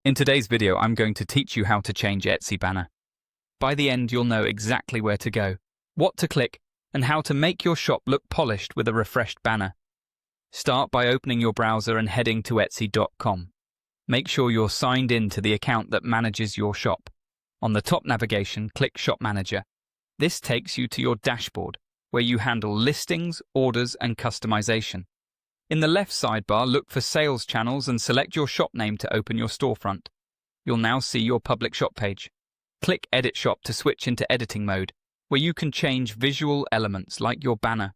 In today's video, I'm going to teach you how to change Etsy banner. By the end, you'll know exactly where to go, what to click, and how to make your shop look polished with a refreshed banner. Start by opening your browser and heading to Etsy.com. Make sure you're signed in to the account that manages your shop. On the top navigation, click Shop Manager. This takes you to your dashboard, where you handle listings, orders, and customization. In the left sidebar, look for Sales Channels and select your shop name to open your storefront. You'll now see your public shop page. Click Edit Shop to switch into editing mode, where you can change visual elements like your banner.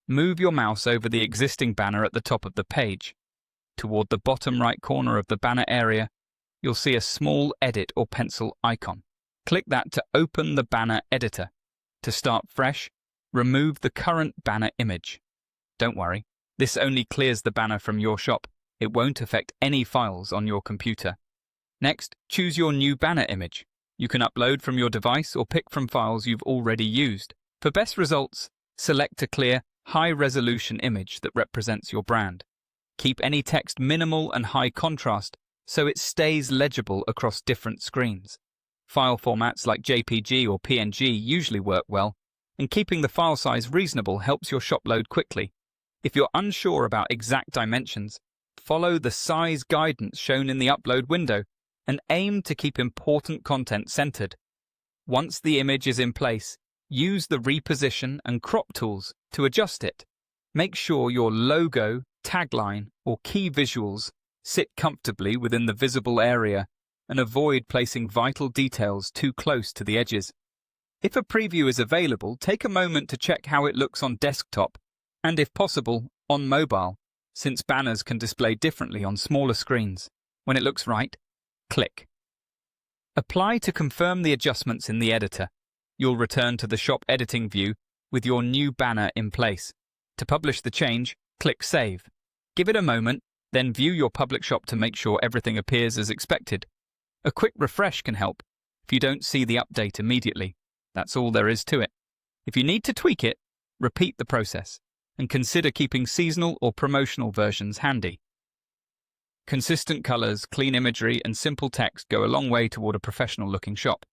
Move your mouse over the existing banner at the top of the page. Toward the bottom right corner of the banner area, you'll see a small edit or pencil icon. Click that to open the banner editor. To start fresh, remove the current banner image. Don't worry, this only clears the banner from your shop. It won't affect any files on your computer. Next, choose your new banner image. You can upload from your device or pick from files you've already used. For best results, select a clear, high-resolution image that represents your brand. Keep any text minimal and high contrast so it stays legible across different screens. File formats like JPG or PNG usually work well, and keeping the file size reasonable helps your shop load quickly. If you're unsure about exact dimensions, follow the size guidance shown in the upload window and aim to keep important content centered. Once the image is in place, use the reposition and crop tools to adjust it. Make sure your logo, tagline, or key visuals sit comfortably within the visible area and avoid placing vital details too close to the edges. If a preview is available, take a moment to check how it looks on desktop and, if possible, on mobile, since banners can display differently on smaller screens. When it looks right, click. Apply to confirm the adjustments in the editor. You'll return to the shop editing view with your new banner in place. To publish the change, click Save. Give it a moment, then view your public shop to make sure everything appears as expected. A quick refresh can help if you don't see the update immediately. That's all there is to it. If you need to tweak it, repeat the process and consider keeping seasonal or promotional versions handy. Consistent colors, clean imagery, and simple text go a long way toward a professional-looking shop.